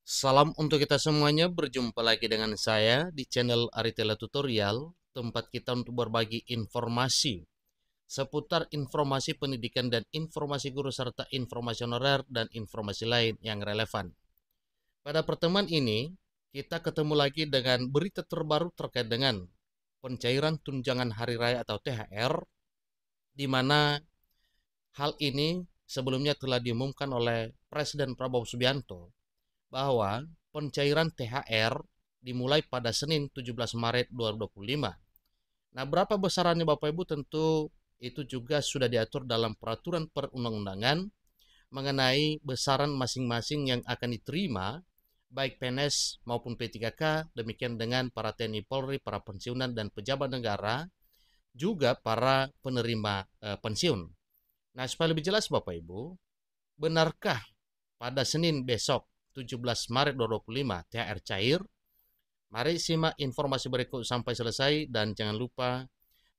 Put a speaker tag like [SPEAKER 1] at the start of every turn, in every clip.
[SPEAKER 1] Salam untuk kita semuanya, berjumpa lagi dengan saya di channel Aritela Tutorial, tempat kita untuk berbagi informasi seputar informasi pendidikan dan informasi guru serta informasi honorer dan informasi lain yang relevan. Pada pertemuan ini, kita ketemu lagi dengan berita terbaru terkait dengan pencairan tunjangan hari raya atau THR, di mana hal ini sebelumnya telah diumumkan oleh Presiden Prabowo Subianto bahwa pencairan THR dimulai pada Senin 17 Maret 2025. Nah, berapa besarannya Bapak Ibu tentu itu juga sudah diatur dalam peraturan perundang-undangan mengenai besaran masing-masing yang akan diterima baik PNS maupun P3K, demikian dengan para TNI Polri, para pensiunan dan pejabat negara, juga para penerima pensiun. Nah, supaya lebih jelas Bapak Ibu, benarkah pada Senin besok 17 Maret 2025 THR cair? Mari simak informasi berikut sampai selesai dan jangan lupa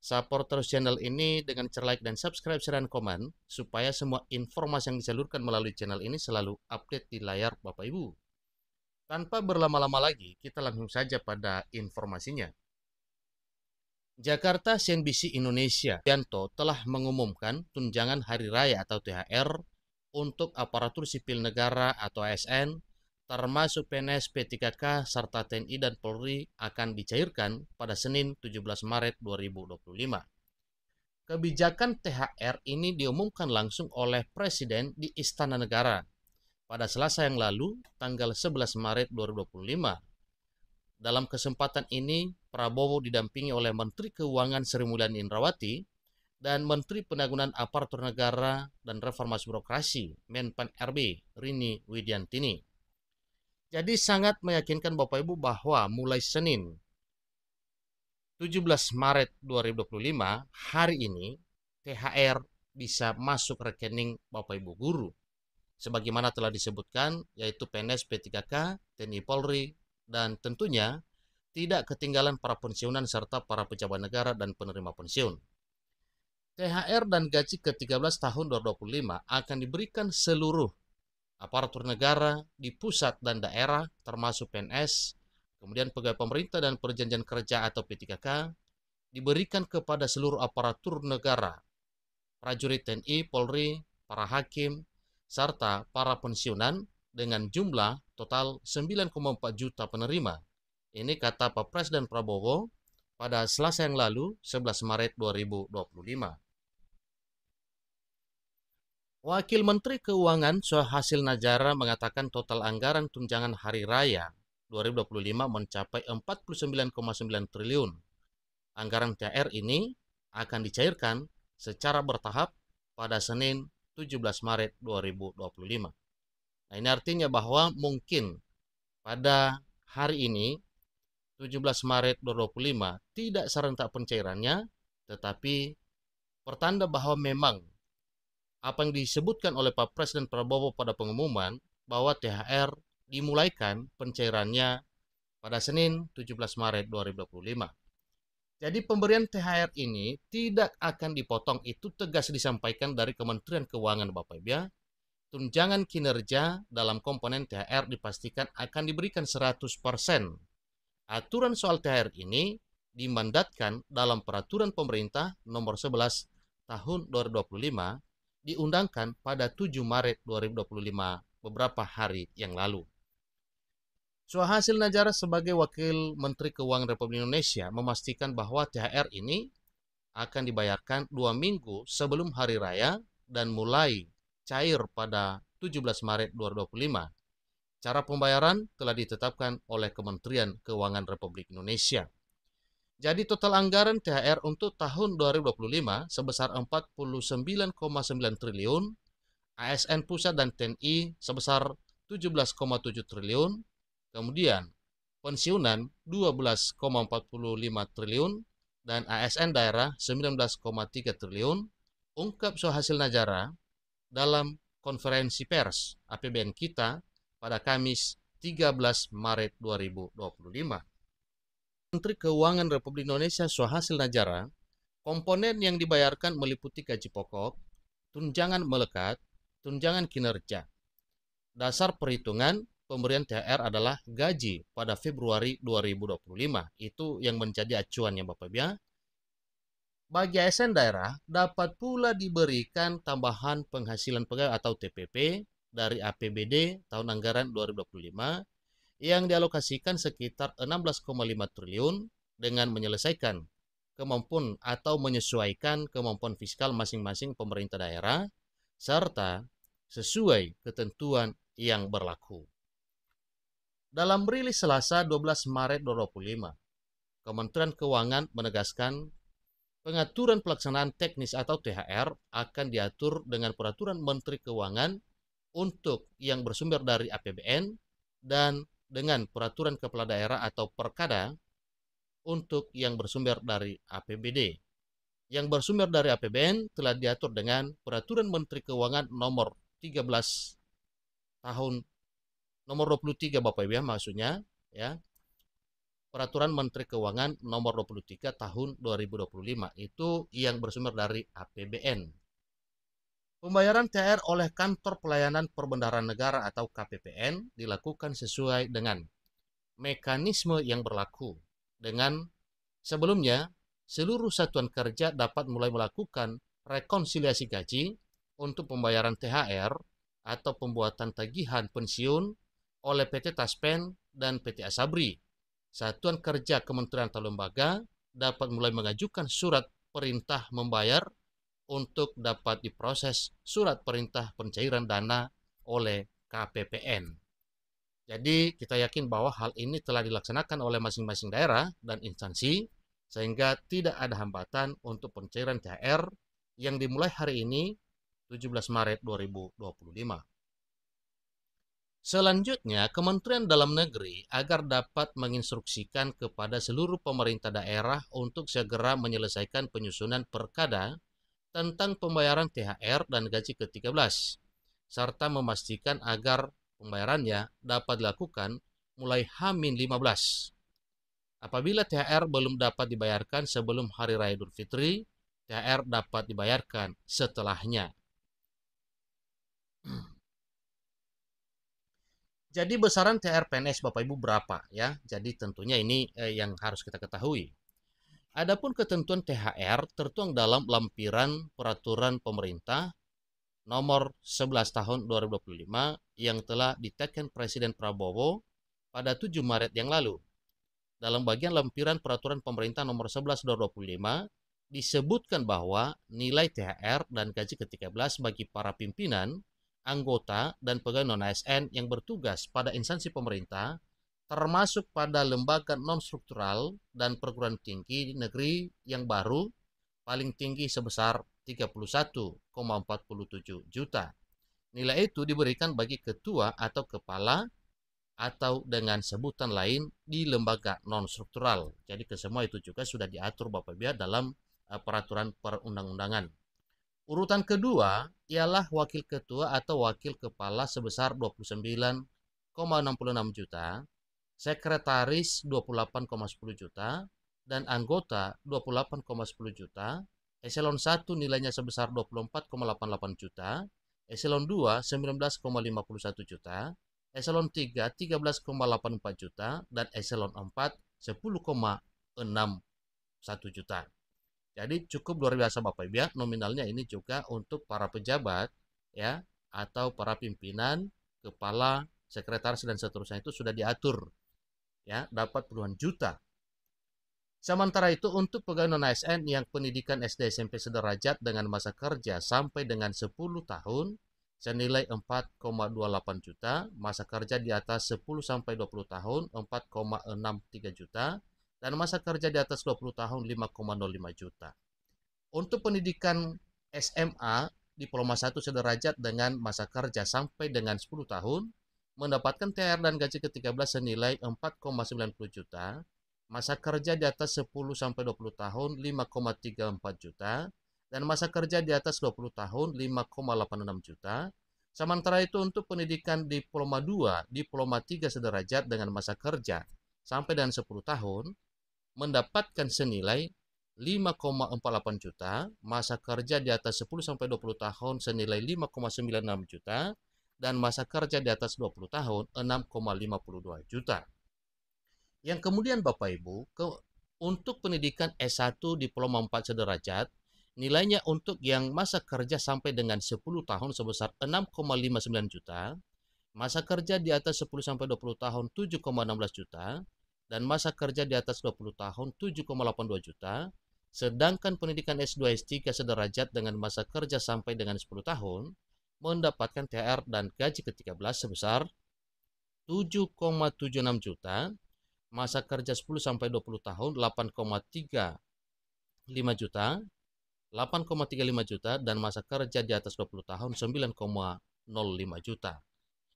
[SPEAKER 1] support terus channel ini dengan cara like dan subscribe, share, dan komen supaya semua informasi yang disalurkan melalui channel ini selalu update di layar Bapak Ibu. Tanpa berlama-lama lagi, kita langsung saja pada informasinya. Jakarta CNBC Indonesia Yanto telah mengumumkan tunjangan hari raya atau THR untuk aparatur sipil negara atau ASN, termasuk PNS, P3K, serta TNI dan Polri akan dicairkan pada Senin 17 Maret 2025. Kebijakan THR ini diumumkan langsung oleh Presiden di Istana Negara pada Selasa yang lalu, tanggal 11 Maret 2025. Dalam kesempatan ini, Prabowo didampingi oleh Menteri Keuangan Sri Mulyani Indrawati dan Menteri Penanggulangan Aparatur Negara dan Reformasi Birokrasi Menpan RB Rini Widiantini. Jadi sangat meyakinkan Bapak Ibu bahwa mulai Senin 17 Maret 2025 hari ini THR bisa masuk rekening Bapak Ibu guru. Sebagaimana telah disebutkan yaitu PNS, P3K, TNI Polri, dan tentunya tidak ketinggalan para pensiunan serta para pejabat negara dan penerima pensiun. THR dan gaji ke-13 tahun 2025 akan diberikan seluruh aparatur negara di pusat dan daerah termasuk PNS, kemudian pegawai pemerintah dan perjanjian kerja atau P3K, diberikan kepada seluruh aparatur negara, prajurit TNI, Polri, para hakim, serta para pensiunan dengan jumlah total 9,4 juta penerima. Ini kata Pak Presiden Prabowo pada Selasa yang lalu, 11 Maret 2025. Wakil Menteri Keuangan Suhasil Najara mengatakan total anggaran tunjangan hari raya 2025 mencapai 49,9 triliun. Anggaran THR ini akan dicairkan secara bertahap pada Senin 17 Maret 2025. Nah, ini artinya bahwa mungkin pada hari ini 17 Maret 2025 tidak serentak pencairannya, tetapi pertanda bahwa memang apa yang disebutkan oleh Pak Presiden Prabowo pada pengumuman bahwa THR dimulaikan pencairannya pada Senin 17 Maret 2025. Jadi pemberian THR ini tidak akan dipotong, itu tegas disampaikan dari Kementerian Keuangan Bapak Ibu ya. Tunjangan kinerja dalam komponen THR dipastikan akan diberikan 100%. Aturan soal THR ini dimandatkan dalam peraturan pemerintah nomor 11 tahun 2025 diundangkan pada 7 Maret 2025 beberapa hari yang lalu. Suhasil Najara sebagai Wakil Menteri Keuangan Republik Indonesia memastikan bahwa THR ini akan dibayarkan 2 minggu sebelum hari raya dan mulai cair pada 17 Maret 2025. Cara pembayaran telah ditetapkan oleh Kementerian Keuangan Republik Indonesia. Jadi total anggaran THR untuk tahun 2025 sebesar 49,9 triliun, ASN pusat dan TNI sebesar 17,7 triliun, kemudian pensiunan 12,45 triliun, dan ASN daerah 19,3 triliun, ungkap Suhasil Najara dalam konferensi pers APBN kita pada Kamis 13 Maret 2025. Menteri Keuangan Republik Indonesia Suhasil Najara, komponen yang dibayarkan meliputi gaji pokok, tunjangan melekat, tunjangan kinerja. Dasar perhitungan pemberian THR adalah gaji pada Februari 2025. Itu yang menjadi acuannya Bapak Ibu ya. Bagi ASN daerah dapat pula diberikan tambahan penghasilan pegawai atau TPP dari APBD tahun anggaran 2025 yang dialokasikan sekitar 16,5 triliun dengan menyelesaikan kemampuan atau menyesuaikan kemampuan fiskal masing-masing pemerintah daerah serta sesuai ketentuan yang berlaku. Dalam rilis Selasa 12 Maret 2025, Kementerian Keuangan menegaskan pengaturan pelaksanaan teknis atau THR akan diatur dengan Peraturan Menteri Keuangan untuk yang bersumber dari APBN dan dengan Peraturan Kepala Daerah atau Perkada untuk yang bersumber dari APBD. Yang bersumber dari APBN telah diatur dengan Peraturan Menteri Keuangan nomor 13 tahun nomor 23 Bapak Ibu ya maksudnya ya. Peraturan Menteri Keuangan nomor 23 tahun 2025 itu yang bersumber dari APBN. Pembayaran THR oleh Kantor Pelayanan Perbendaharaan Negara atau KPPN dilakukan sesuai dengan mekanisme yang berlaku. Dengan sebelumnya, seluruh satuan kerja dapat mulai melakukan rekonsiliasi gaji untuk pembayaran THR atau pembuatan tagihan pensiun oleh PT Taspen dan PT Asabri. Satuan kerja kementerian atau lembaga dapat mulai mengajukan surat perintah membayar untuk dapat diproses surat perintah pencairan dana oleh KPPN. Jadi kita yakin bahwa hal ini telah dilaksanakan oleh masing-masing daerah dan instansi sehingga tidak ada hambatan untuk pencairan THR yang dimulai hari ini 17 Maret 2025. Selanjutnya, Kementerian Dalam Negeri agar dapat menginstruksikan kepada seluruh pemerintah daerah untuk segera menyelesaikan penyusunan perkada tentang pembayaran THR dan gaji ke-13, serta memastikan agar pembayarannya dapat dilakukan mulai H-15. Apabila THR belum dapat dibayarkan sebelum Hari Raya Idul Fitri, THR dapat dibayarkan setelahnya. Jadi besaran THR PNS Bapak Ibu berapa ya? Jadi tentunya ini yang harus kita ketahui. Adapun ketentuan THR tertuang dalam lampiran peraturan pemerintah nomor 11 tahun 2025 yang telah ditekan Presiden Prabowo pada 7 Maret yang lalu. Dalam bagian lampiran peraturan pemerintah nomor 11 2025 disebutkan bahwa nilai THR dan gaji ke-13 bagi para pimpinan, anggota, dan pegawai non-ASN yang bertugas pada instansi pemerintah, termasuk pada lembaga non-struktural dan perguruan tinggi negeri yang baru, paling tinggi sebesar 31,47 juta. Nilai itu diberikan bagi ketua atau kepala atau dengan sebutan lain di lembaga non-struktural. Jadi kesemua itu juga sudah diatur Bapak Ibu dalam peraturan perundang-undangan. Urutan kedua ialah wakil ketua atau wakil kepala sebesar 29,66 juta, sekretaris 28,10 juta, dan anggota 28,10 juta, eselon 1 nilainya sebesar 24,88 juta, eselon 2 19,51 juta, eselon 3 13,84 juta, dan eselon 4 10,61 juta. Jadi cukup luar biasa Bapak Ibu ya, nominalnya ini juga untuk para pejabat ya atau para pimpinan, kepala, sekretaris dan seterusnya itu sudah diatur ya, dapat puluhan juta. Sementara itu untuk pegawai non-ASN yang pendidikan SD SMP sederajat dengan masa kerja sampai dengan 10 tahun senilai 4,28 juta, masa kerja di atas 10 sampai 20 tahun 4,63 juta, dan masa kerja di atas 20 tahun 5,05 juta. Untuk pendidikan SMA, diploma 1 sederajat dengan masa kerja sampai dengan 10 tahun, mendapatkan THR dan gaji ke-13 senilai 4,90 juta, masa kerja di atas 10 sampai 20 tahun 5,34 juta, dan masa kerja di atas 20 tahun 5,86 juta. Sementara itu untuk pendidikan diploma 2, diploma 3 sederajat dengan masa kerja sampai dengan 10 tahun, mendapatkan senilai 5,48 juta, masa kerja di atas 10 sampai 20 tahun senilai 5,96 juta, dan masa kerja di atas 20 tahun 6,52 juta. Yang kemudian Bapak Ibu, untuk pendidikan S1 Diploma 4 sederajat, nilainya untuk yang masa kerja sampai dengan 10 tahun sebesar 6,59 juta, masa kerja di atas 10 sampai 20 tahun 7,16 juta, dan masa kerja di atas 20 tahun 7,82 juta, sedangkan pendidikan S2 S3 sederajat dengan masa kerja sampai dengan 10 tahun mendapatkan THR dan gaji ke-13 sebesar 7,76 juta, masa kerja 10 sampai 20 tahun 8,35 juta, 8,35 juta, dan masa kerja di atas 20 tahun 9,05 juta.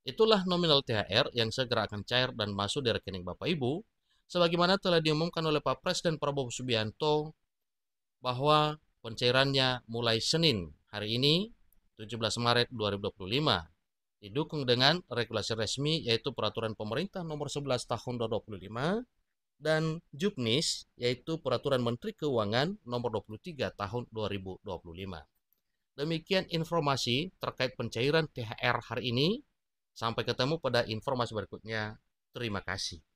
[SPEAKER 1] Itulah nominal THR yang segera akan cair dan masuk di rekening Bapak Ibu, sebagaimana telah diumumkan oleh Pak Presiden Prabowo Subianto bahwa pencairannya mulai Senin hari ini 17 Maret 2025 didukung dengan regulasi resmi yaitu Peraturan Pemerintah Nomor 11 Tahun 2025 dan Juknis yaitu Peraturan Menteri Keuangan Nomor 23 Tahun 2025. Demikian informasi terkait pencairan THR hari ini. Sampai ketemu pada informasi berikutnya. Terima kasih.